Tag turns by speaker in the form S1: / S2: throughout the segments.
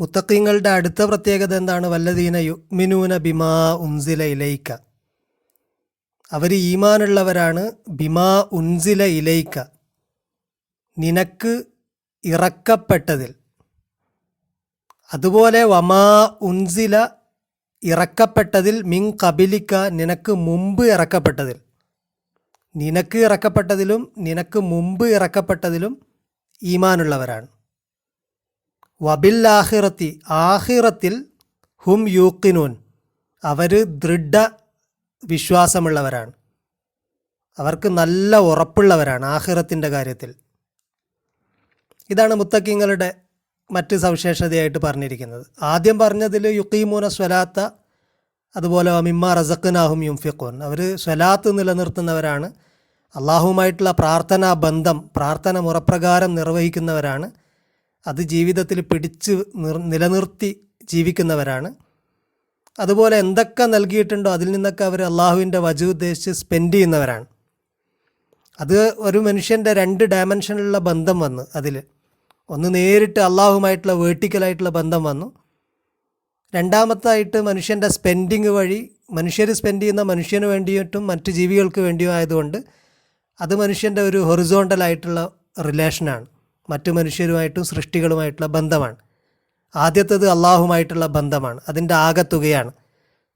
S1: മുത്തഖീങ്ങളുടെ അടുത്ത പ്രത്യേകത എന്താണ്? വല്ലദീന യുഅ്മിനൂന ബിമാ ഉൻസില ഇലൈക, അവർ ഈമാനുള്ളവരാണ്. ബിമാ ഉൻസില ഇലൈക, നിനക്ക് ഇറക്കപ്പെട്ടതിൽ. അതുപോലെ വമാ ഉൻസില, ഇറക്കപ്പെട്ടതിൽ. മിൻ ഖബിലിക, നിനക്ക് മുമ്പ് ഇറക്കപ്പെട്ടതിൽ. നിനക്ക് ഇറക്കപ്പെട്ടതിലും നിനക്ക് മുമ്പ് ഇറക്കപ്പെട്ടതിലും ഈമാനുള്ളവരാണ്. വബിൽ ആഖിറത്തി, ആഖിറത്തിൽ. ഹും യൂഖിനൂൻ, അവർ ദൃഢ വിശ്വാസമുള്ളവരാണ്. അവർക്ക് നല്ല ഉറപ്പുള്ളവരാണ് ആഖിറത്തിൻ്റെ കാര്യത്തിൽ. ഇതാണ് മുത്തഖീങ്ങളുടെ മറ്റ് സവിശേഷതയായിട്ട് പറഞ്ഞിരിക്കുന്നത്. ആദ്യം പറഞ്ഞതിൽ യുഖീമൂന സ്വലാത്ത, അതുപോലെ മിമ്മ റസഖ്നാഹും യുൻഫിഖൂൻ, അവർ സ്വലാത്ത് നിലനിർത്തുന്നവരാണ്. അള്ളാഹുവുമായിട്ടുള്ള പ്രാർത്ഥനാ ബന്ധം, പ്രാർത്ഥന മുറപ്രകാരം നിർവഹിക്കുന്നവരാണ്. അത് ജീവിതത്തിൽ പിടിച്ച് നിലനിർത്തി ജീവിക്കുന്നവരാണ്. അതുപോലെ എന്തൊക്കെ നൽകിയിട്ടുണ്ടോ അതിൽ നിന്നൊക്കെ അവർ അള്ളാഹുവിൻ്റെ വജു ഉദ്ദേശിച്ച് സ്പെൻഡ് ചെയ്യുന്നവരാണ്. അത് ഒരു മനുഷ്യൻ്റെ 2 ഡയമെൻഷനിലുള്ള ബന്ധം വന്നു. അതിൽ ഒന്ന് നേരിട്ട് അള്ളാഹുമായിട്ടുള്ള വേർട്ടിക്കലായിട്ടുള്ള ബന്ധം വന്നു. രണ്ടാമത്തായിട്ട് മനുഷ്യൻ്റെ സ്പെൻഡിങ് വഴി, മനുഷ്യർ സ്പെൻഡ് ചെയ്യുന്ന മനുഷ്യന് വേണ്ടിയിട്ടും മറ്റ് ജീവികൾക്ക് വേണ്ടിയും ആയതുകൊണ്ട് അത് മനുഷ്യൻ്റെ ഒരു ഹൊറിസോണ്ടലായിട്ടുള്ള റിലേഷനാണ്. മറ്റു മനുഷ്യരുമായിട്ടും സൃഷ്ടികളുമായിട്ടുള്ള ബന്ധമാണ്. ആദ്യത്തേത് അള്ളാഹുമായിട്ടുള്ള ബന്ധമാണ്, അതിൻ്റെ ആകത്തുകയാണ്.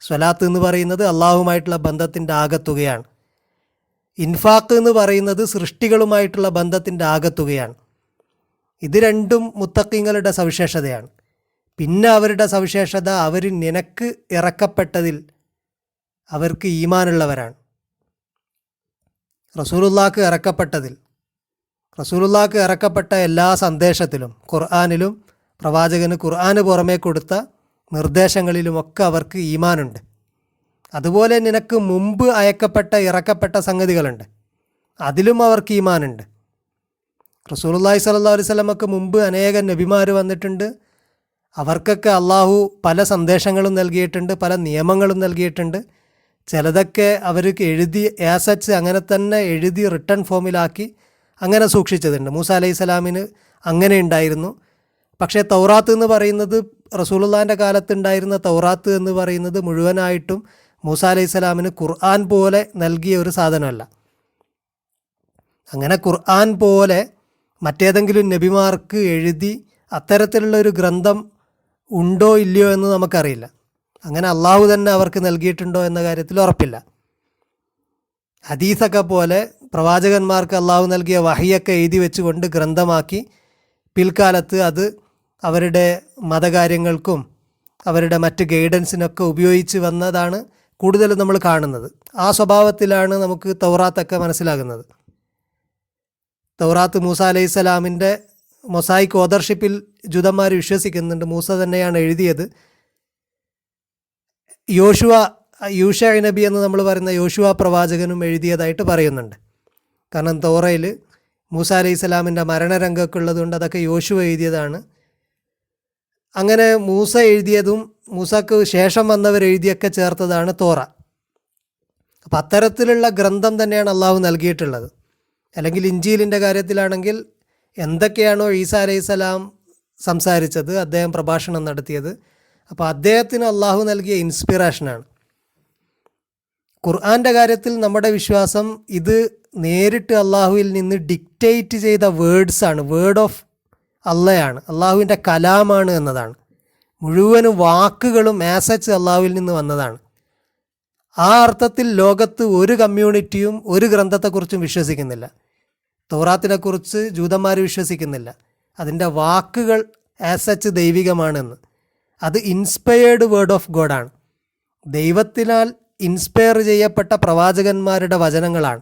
S1: സ്വലാത്ത് എന്ന് പറയുന്നത് അള്ളാഹുമായിട്ടുള്ള ബന്ധത്തിൻ്റെ ആകത്തുകയാണ്. ഇൻഫാഖ് എന്ന് പറയുന്നത് സൃഷ്ടികളുമായിട്ടുള്ള ബന്ധത്തിൻ്റെ ആകത്തുകയാണ്. ഇത് രണ്ടും മുത്തഖീങ്ങളുടെ സവിശേഷതയാണ്. പിന്നെ അവരുടെ സവിശേഷത, അവർ നിനക്ക് ഇറക്കപ്പെട്ടതിൽ അവർക്ക് ഈമാനുള്ളവരാണ്. റസൂലുള്ളാഹിക്ക് ഇറക്കപ്പെട്ടതിൽ, റസൂലുള്ളാഹിക്ക് ഇറക്കപ്പെട്ട എല്ലാ സന്ദേശത്തിലും, ഖുർആനിലും പ്രവാചകന് ഖുർആന് പുറമേ കൊടുത്ത നിർദ്ദേശങ്ങളിലുമൊക്കെ അവർക്ക് ഈമാനുണ്ട്. അതുപോലെ നിനക്ക് മുമ്പ് ഇറക്കപ്പെട്ട സംഗതികളുണ്ട്, അതിലും അവർക്ക് ഈമാനുണ്ട്. റസൂലുള്ളാഹി സ്വല്ലല്ലാഹു അലൈഹി വസല്ലമക്ക് മുമ്പ് അനേകം നബിമാർ വന്നിട്ടുണ്ട്. അവർക്കൊക്കെ അള്ളാഹു പല സന്ദേശങ്ങളും നൽകിയിട്ടുണ്ട്, പല നിയമങ്ങളും നൽകിയിട്ടുണ്ട്. ചിലതൊക്കെ അവർക്ക് എഴുതി ആസച്ച് അങ്ങനെ തന്നെ എഴുതി റിട്ടൺ ഫോമിലാക്കി അങ്ങനെ സൂക്ഷിച്ചതുണ്ട്. മൂസ അലൈഹി സ്വലാമിന് അങ്ങനെ ഉണ്ടായിരുന്നു. പക്ഷേ തൗറാത്ത് എന്ന് പറയുന്നത്, റസൂലുള്ളാഹിൻ്റെ കാലത്തുണ്ടായിരുന്ന തൗറാത്ത് എന്ന് പറയുന്നത് മുഴുവനായിട്ടും മൂസ അലൈഹി സ്വലാമിന് ഖുർആൻ പോലെ നൽകിയ ഒരു സാധനമല്ല. അങ്ങനെ ഖുർആൻ പോലെ മറ്റേതെങ്കിലും നബിമാർക്ക് എഴുതി അത്തരത്തിലുള്ള ഒരു ഗ്രന്ഥം ഉണ്ടോ ഇല്ലയോ എന്ന് നമുക്കറിയില്ല. അങ്ങനെ അള്ളാഹു തന്നെ അവർക്ക് നൽകിയിട്ടുണ്ടോ എന്ന കാര്യത്തിൽ ഉറപ്പില്ല. ഹദീസൊക്കെ പോലെ പ്രവാചകന്മാർക്ക് അള്ളാഹു നൽകിയ വഹിയൊക്കെ എഴുതി വെച്ചുകൊണ്ട് ഗ്രന്ഥമാക്കി പിൽക്കാലത്ത് അത് അവരുടെ മതകാര്യങ്ങൾക്കും അവരുടെ മറ്റ് ഗൈഡൻസിനൊക്കെ ഉപയോഗിച്ച് വന്നതാണ് കൂടുതലും നമ്മൾ കാണുന്നത്. ആ സ്വഭാവത്തിലാണ് നമുക്ക് തൗറാത്തൊക്കെ മനസ്സിലാകുന്നത്. തൗറാത്ത് മൂസ അലൈഹി സ്വലാമിൻ്റെ മൊസായിക് ഓതർഷിപ്പിൽ ജൂതന്മാർ വിശ്വസിക്കുന്നുണ്ട്. മൂസ തന്നെയാണ് എഴുതിയത്. യൂഷ നബി എന്ന് നമ്മൾ പറയുന്ന യോശുവ പ്രവാചകനും എഴുതിയതായിട്ട് പറയുന്നുണ്ട്. കാരണം തൗറയിൽ മൂസ അലൈഹി സ്വലാമിൻ്റെ മരണരംഗമൊക്കെ ഉള്ളതുകൊണ്ട് അതൊക്കെ യോശുവ എഴുതിയതാണ്. അങ്ങനെ മൂസ എഴുതിയതും മൂസക്ക് ശേഷം വന്നവർ എഴുതിയൊക്കെ ചേർത്തതാണ് തോറ. അപ്പം അത്തരത്തിലുള്ള ഗ്രന്ഥം തന്നെയാണ് അള്ളാഹു നൽകിയിട്ടുള്ളത്. അല്ലെങ്കിൽ ഇഞ്ചീലിൻ്റെ കാര്യത്തിലാണെങ്കിൽ എന്തൊക്കെയാണോ ഈസാ അലൈഹി സ്വലാം സംസാരിച്ചത്, അദ്ദേഹം പ്രഭാഷണം നടത്തിയത്, അപ്പോൾ അദ്ദേഹത്തിന് അള്ളാഹു നൽകിയ ഇൻസ്പിറേഷനാണ്. ഖുർആൻ്റെ കാര്യത്തിൽ നമ്മുടെ വിശ്വാസം ഇത് നേരിട്ട് അള്ളാഹുവിൽ നിന്ന് ഡിക്റ്റേറ്റ് ചെയ്ത വേർഡ്സാണ്, വേർഡ് ഓഫ് അള്ളയാണ്, അള്ളാഹുവിൻ്റെ കലാമാണ് എന്നതാണ്. മുഴുവനും വാക്കുകളും ആസച്ച് അള്ളാഹുവിൽ നിന്ന് വന്നതാണ്. ആ അർത്ഥത്തിൽ ലോകത്ത് ഒരു കമ്മ്യൂണിറ്റിയും ഒരു ഗ്രന്ഥത്തെക്കുറിച്ചും വിശ്വസിക്കുന്നില്ല. തൗറാത്തിനെക്കുറിച്ച് ജൂതന്മാർ വിശ്വസിക്കുന്നില്ല. അതിൻ്റെ വാക്കുകൾ ആസച്ച് ദൈവികമാണെന്ന്. അത് ഇൻസ്പയേർഡ് വേർഡ് ഓഫ് ഗോഡാണ്. ദൈവത്തിനാൽ ഇൻസ്പയർ ചെയ്യപ്പെട്ട പ്രവാചകന്മാരുടെ വചനങ്ങളാണ്.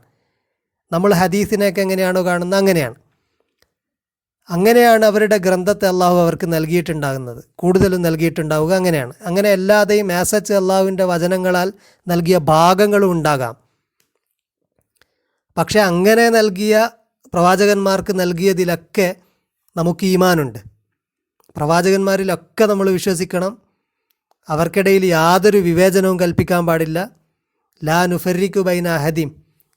S1: നമ്മൾ ഹദീസിനെയൊക്കെ എങ്ങനെയാണോ കാണുന്നത് അങ്ങനെയാണ് അവരുടെ ഗ്രന്ഥത്തെ അള്ളാഹു അവർക്ക് നൽകിയിട്ടുണ്ടാകുന്നത്, കൂടുതലും നൽകിയിട്ടുണ്ടാവുക അങ്ങനെയാണ്. അങ്ങനെ അല്ലാതെയും ആസച്ച് അള്ളാഹുവിൻ്റെ വചനങ്ങളാൽ നൽകിയ ഭാഗങ്ങളും ഉണ്ടാകാം. പക്ഷെ അങ്ങനെ നൽകിയ പ്രവാചകന്മാർക്ക് നൽകിയതിലൊക്കെ നമുക്ക് ഈമാനുണ്ട്. പ്രവാചകന്മാരിലൊക്കെ നമ്മൾ വിശ്വസിക്കണം. അവർക്കിടയിൽ യാതൊരു വിവേചനവും കൽപ്പിക്കാൻ പാടില്ല. ലാ നുഫരിക്കു ബൈന അഹദീം,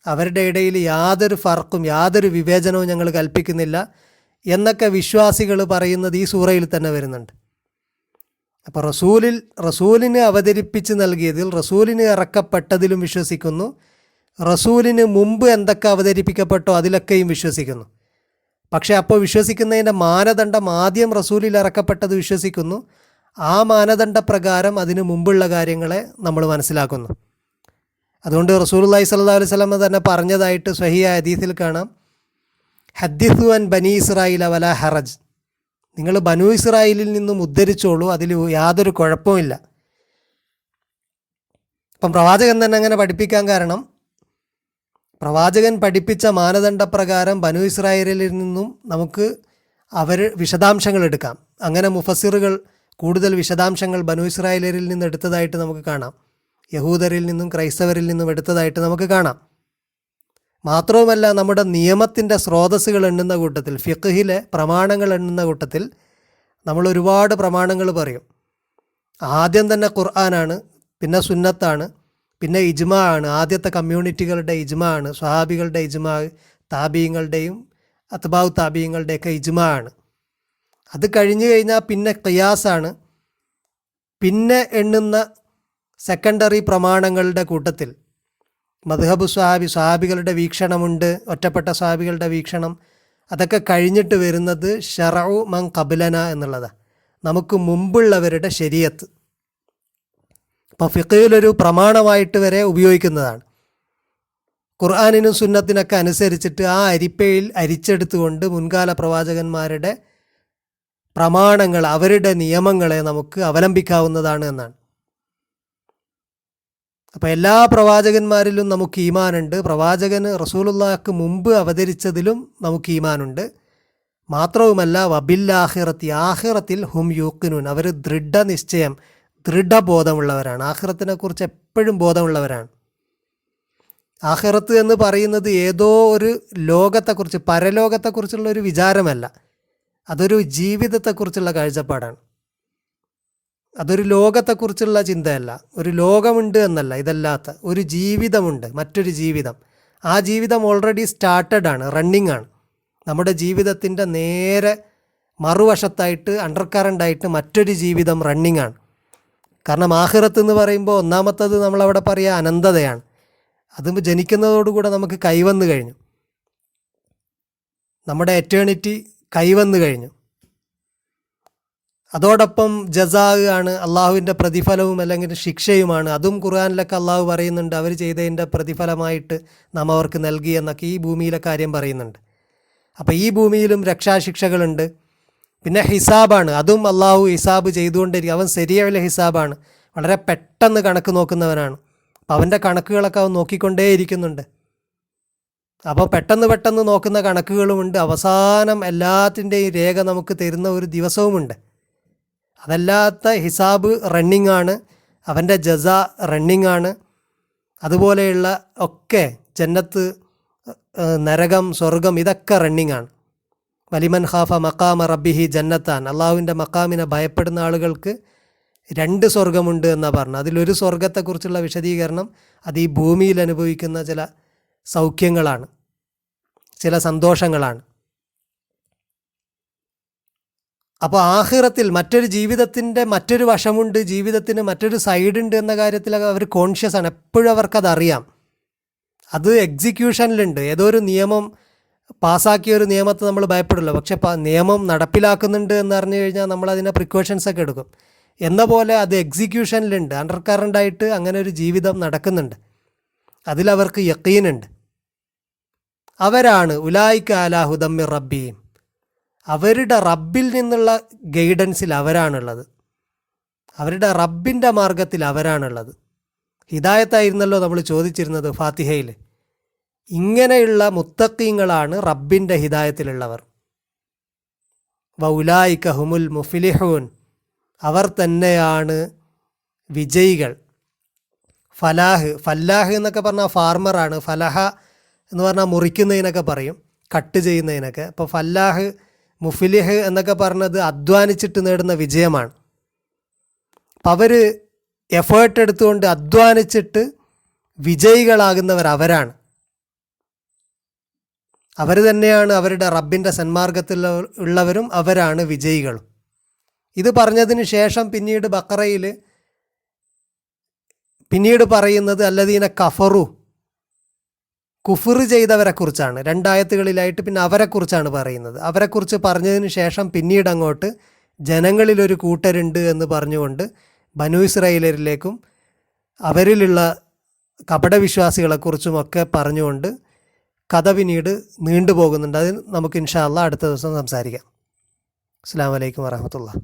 S1: അവരുടെ ഇടയിൽ യാതൊരു ഫർക്കും യാതൊരു വിവേചനവും ഞങ്ങൾ കൽപ്പിക്കുന്നില്ല എന്നൊക്കെ വിശ്വാസികൾ പറയുന്നത് ഈ സൂറയിൽ തന്നെ വരുന്നുണ്ട്. അപ്പോൾ റസൂലിന് അവതരിപ്പിച്ച് നൽകിയതിൽ, റസൂലിന് ഇറക്കപ്പെട്ടതിലും വിശ്വസിക്കുന്നു. റസൂലിന് മുമ്പ് എന്തൊക്കെ അവതരിപ്പിക്കപ്പെട്ടോ അതിലൊക്കെയും വിശ്വസിക്കുന്നു. പക്ഷേ അപ്പോൾ വിശ്വസിക്കുന്നതിൻ്റെ മാനദണ്ഡം ആദ്യം റസൂലിൽ ഇറക്കപ്പെട്ടത് വിശ്വസിക്കുന്നു, ആ മാനദണ്ഡപ്രകാരം അതിനു മുമ്പുള്ള കാര്യങ്ങളെ നമ്മൾ മനസ്സിലാക്കുന്നു. അതുകൊണ്ട് റസൂലുള്ളാഹി സ്വല്ലല്ലാഹു അലൈഹി വസല്ലം തന്നെ പറഞ്ഞതായിട്ട് സ്വഹീഹ ഹദീസിൽ കാണാം, ഹദ്ദിസു അൻ ബനി ഇസ്രായീല വലാ ഹറജ്, നിങ്ങൾ ബനു ഇസ്രായേലിൽ നിന്നും ഉദ്ധരിച്ചോളൂ, അതിൽ യാതൊരു കുഴപ്പമില്ല. അപ്പം പ്രവാചകൻ തന്നെ അങ്ങനെ പഠിപ്പിക്കാൻ കാരണം, പ്രവാചകൻ പഠിപ്പിച്ച മാനദണ്ഡപ്രകാരം ബനു ഇസ്രായേലിൽ നിന്നും നമുക്ക് വിശദാംശങ്ങൾ എടുക്കാം. അങ്ങനെ മുഫസ്സിറുകൾ കൂടുതൽ വിശദാംശങ്ങൾ ബനു ഇസ്രായേലിൽ നിന്ന് എടുത്തതായിട്ട് നമുക്ക് കാണാം, യഹൂദരിൽ നിന്നും ക്രൈസ്തവരിൽ നിന്നും എടുത്തതായിട്ട് നമുക്ക് കാണാം. മാത്രവുമല്ല, നമ്മുടെ നിയമത്തിൻ്റെ സ്രോതസ്സുകൾ എണ്ണുന്ന കൂട്ടത്തിൽ, ഫിഖ്ഹിലെ പ്രമാണങ്ങൾ എണ്ണുന്ന കൂട്ടത്തിൽ നമ്മൾ ഒരുപാട് പ്രമാണങ്ങൾ പറയും. ആദ്യം തന്നെ ഖുർആനാണ്, പിന്നെ സുന്നത്താണ്, പിന്നെ ഇജ്മാ ആണ്. ആദ്യത്തെ കമ്മ്യൂണിറ്റികളുടെ ഇജ്മാ ആണ്, സ്വഹാബികളുടെ ഇജ്മാ, താബീങ്ങളുടെയും അത്ബാഉ താബീങ്ങളുടെയൊക്കെ ഇജ്മാ ആണ്. അത് കഴിഞ്ഞു കഴിഞ്ഞാൽ പിന്നെ ഖിയാസാണ്. പിന്നെ എണ്ണുന്ന സെക്കൻഡറി പ്രമാണങ്ങളുടെ കൂട്ടത്തിൽ മദ്ഹബു സ്വഹാബികളുടെ വീക്ഷണമുണ്ട്, ഒറ്റപ്പെട്ട സ്വഹാബികളുടെ വീക്ഷണം. അതൊക്കെ കഴിഞ്ഞിട്ട് വരുന്നത് ശറഉ മൻ ഖബ്ലന എന്നുള്ളതാണ്, നമുക്ക് മുമ്പുള്ളവരുടെ ശരീഅത്ത്. അപ്പോൾ ഫിഖ്ഹിലൊരു പ്രമാണമായിട്ട് വരെ ഉപയോഗിക്കുന്നതാണ്. ഖുർആനിനും സുന്നത്തിനൊക്കെ അനുസരിച്ചിട്ട് ആ അരിപ്പയിൽ അരിച്ചെടുത്തുകൊണ്ട് മുൻകാല പ്രവാചകന്മാരുടെ പ്രമാണങ്ങൾ, അവരുടെ നിയമങ്ങളെ നമുക്ക് അവലംബിക്കാവുന്നതാണ് എന്നാണ്. അപ്പോൾ എല്ലാ പ്രവാചകന്മാരിലും നമുക്ക് ഈമാനുണ്ട്. പ്രവാചകന് റസൂലുള്ളാഹിക്ക് മുമ്പ് അവതരിച്ചതിലും നമുക്ക് ഈമാനുണ്ട്. മാത്രവുമല്ല, വബില്ലാഹിറത്തി, ആഖിറത്തിൽ ഹും യൂഖിനൂൻ, അവർ ദൃഢബോധമുള്ളവരാണ്. ആഖിറത്തിനെക്കുറിച്ച് എപ്പോഴും ബോധമുള്ളവരാണ്. ആഖിറത്ത് എന്ന് പറയുന്നത് ഏതോ ഒരു ലോകത്തെക്കുറിച്ച്, പരലോകത്തെക്കുറിച്ചുള്ള ഒരു വിചാരമല്ല, അതൊരു ജീവിതത്തെക്കുറിച്ചുള്ള കാഴ്ചപ്പാടാണ്. അതൊരു ലോകത്തെക്കുറിച്ചുള്ള ചിന്തയല്ല. ഒരു ലോകമുണ്ട് എന്നല്ല, ഇതല്ലാത്ത ഒരു ജീവിതമുണ്ട്, മറ്റൊരു ജീവിതം. ആ ജീവിതം ഓൾറെഡി സ്റ്റാർട്ടഡ് ആണ്, റണ്ണിങ് ആണ്. നമ്മുടെ ജീവിതത്തിൻ്റെ നേരെ മറുവശത്തായിട്ട്, അണ്ടർ കറണ്ടായിട്ട് മറ്റൊരു ജീവിതം റണ്ണിങ് ആണ്. കാരണം ആഖിറത്ത് എന്ന് പറയുമ്പോൾ ഒന്നാമത്തത് നമ്മളവിടെ പറയുക അനന്തതയാണ്. അത് ജനിക്കുന്നതോടുകൂടെ നമുക്ക് കൈവന്നു കഴിഞ്ഞു, നമ്മുടെ എറ്റേണിറ്റി കൈവന്നു കഴിഞ്ഞു. അതോടൊപ്പം ജസാ ആണ്, അള്ളാഹുവിൻ്റെ പ്രതിഫലവും അല്ലെങ്കിൽ ശിക്ഷയുമാണ്. അതും ഖുർആനിലൊക്കെ അള്ളാഹു പറയുന്നുണ്ട്, അവർ ചെയ്തതിൻ്റെ പ്രതിഫലമായിട്ട് നാം അവർക്ക് നൽകി എന്നൊക്കെ ഈ ഭൂമിയിലെ കാര്യം പറയുന്നുണ്ട്. അപ്പോൾ ഈ ഭൂമിയിലും രക്ഷാശിക്ഷകളുണ്ട്. പിന്നെ ഹിസാബാണ്, അതും അള്ളാഹു ഹിസാബ് ചെയ്തുകൊണ്ടിരിക്കും. അവൻ ശരിയായ ഹിസാബാണ്, വളരെ പെട്ടെന്ന് കണക്ക് നോക്കുന്നവനാണ്. അപ്പം അവൻ്റെ കണക്കുകളൊക്കെ അവൻ നോക്കിക്കൊണ്ടേയിരിക്കുന്നുണ്ട്. അപ്പോൾ പെട്ടെന്ന് നോക്കുന്ന കണക്കുകളുമുണ്ട്. അവസാനം എല്ലാത്തിൻ്റെയും രേഖ നമുക്ക് തരുന്ന ഒരു ദിവസവുമുണ്ട്. അതല്ലാത്ത ഹിസാബ് റണ്ണിങ് ആണ്, അവൻ്റെ ജസ റണ്ണിങ് ആണ്. അതുപോലെയുള്ള ഒക്കെ ജന്നത്ത്, നരകം, സ്വർഗം, ഇതൊക്കെ റണ്ണിങ് ആണ്. വലിമൻ ഖാഫ മഖാമ റബ്ബിഹി ജന്നത്താൻ, അള്ളാഹുവിൻ്റെ മഖാമിനെ ഭയപ്പെടുന്ന ആളുകൾക്ക് 2 സ്വർഗമുണ്ട് എന്നാണ് പറഞ്ഞത്. അതിലൊരു സ്വർഗത്തെക്കുറിച്ചുള്ള വിശദീകരണം അത് ഈ ഭൂമിയിൽ അനുഭവിക്കുന്ന ചില സൗഖ്യങ്ങളാണ്, ചില സന്തോഷങ്ങളാണ്. അപ്പോൾ ആഖിറത്തിൽ മറ്റൊരു ജീവിതത്തിൻ്റെ മറ്റൊരു വശമുണ്ട്, ജീവിതത്തിന് മറ്റൊരു സൈഡുണ്ട് എന്ന കാര്യത്തിലൊക്കെ അവർ കോൺഷ്യസ് ആണ്. എപ്പോഴും അവർക്കതറിയാം. അത് എക്സിക്യൂഷനിലുണ്ട്. ഏതോ ഒരു നിയമം പാസ്സാക്കിയ ഒരു നിയമത്തെ നമ്മൾ ഭയപ്പെടില്ല, പക്ഷെ നിയമം നടപ്പിലാക്കുന്നുണ്ട് എന്ന് അറിഞ്ഞു കഴിഞ്ഞാൽ നമ്മളതിനെ പ്രിക്കോഷൻസ് ഒക്കെ എടുക്കും. എന്ന പോലെ അത് എക്സിക്യൂഷനിലുണ്ട്, അണ്ടർ കറണ്ടായിട്ട് അങ്ങനെ ഒരു ജീവിതം നടക്കുന്നുണ്ട്. അതിലവർക്ക് യഖീനുണ്ട്. അവരാണ് ഉലായിക അലാ ഹുദം മിർ റബ്ബിഹിം, അവരുടെ റബ്ബിൽ നിന്നുള്ള ഗൈഡൻസിൽ അവരാണുള്ളത്, അവരുടെ റബ്ബിൻ്റെ മാർഗത്തിൽ അവരാണുള്ളത്. ഹിദായത്തായിരുന്നല്ലോ നമ്മൾ ചോദിച്ചിരുന്നത് ഫാത്തിഹയിൽ. ഇങ്ങനെയുള്ള മുത്തഖീങ്ങളാണ് റബ്ബിൻ്റെ ഹിദായത്തിലുള്ളവർ. വഉലായിക ഹുമുൽ മുഫ്ലിഹൂൻ, അവർ തന്നെയാണ് വിജയികൾ. ഫല്ലാഹ് എന്നൊക്കെ പറഞ്ഞാൽ ഫാർമറാണ്. ഫലഹ എന്ന് പറഞ്ഞാൽ മുറിക്കുന്നതിനൊക്കെ പറയും, കട്ട് ചെയ്യുന്നതിനൊക്കെ. അപ്പോൾ ഫല്ലാഹ്, മുഫ്ലിഹ് എന്നൊക്കെ പറഞ്ഞത് അധ്വാനിച്ചിട്ട് നേടുന്ന വിജയമാണ്. അപ്പം അവർ എഫേർട്ട് എടുത്തുകൊണ്ട് അധ്വാനിച്ചിട്ട് വിജയികളാകുന്നവർ അവരാണ്. അവർ തന്നെയാണ് അവരുടെ റബ്ബിൻ്റെ സന്മാർഗത്തിൽ ഉള്ളവരും അവരാണ് വിജയികളും. ഇത് പറഞ്ഞതിന് ശേഷം പിന്നീട് ബഖറയിൽ പറയുന്നത് അല്ലദീന കഫറു, കുഫർ ചെയ്തവരെക്കുറിച്ചാണ്. 2 ആയത്തുകളിലായിട്ട് പിന്നെ അവരെക്കുറിച്ചാണ് പറയുന്നത്. അവരെക്കുറിച്ച് പറഞ്ഞതിന് ശേഷം പിന്നീട് അങ്ങോട്ട് ജനങ്ങളിലൊരു കൂട്ടരുണ്ട് എന്ന് പറഞ്ഞുകൊണ്ട് ബനു ഇസ്രായേലരിലേക്കും അവരിലുള്ള കപടവിശ്വാസികളെക്കുറിച്ചുമൊക്കെ പറഞ്ഞുകൊണ്ട് കഥ പിന്നീട് നീണ്ടുപോകുന്നുണ്ട്. അത് നമുക്ക് ഇൻഷാ അല്ലാഹ് അടുത്ത ദിവസം സംസാരിക്കാം. അസ്സലാമു അലൈക്കും വറഹ്മത്തുള്ളാഹി.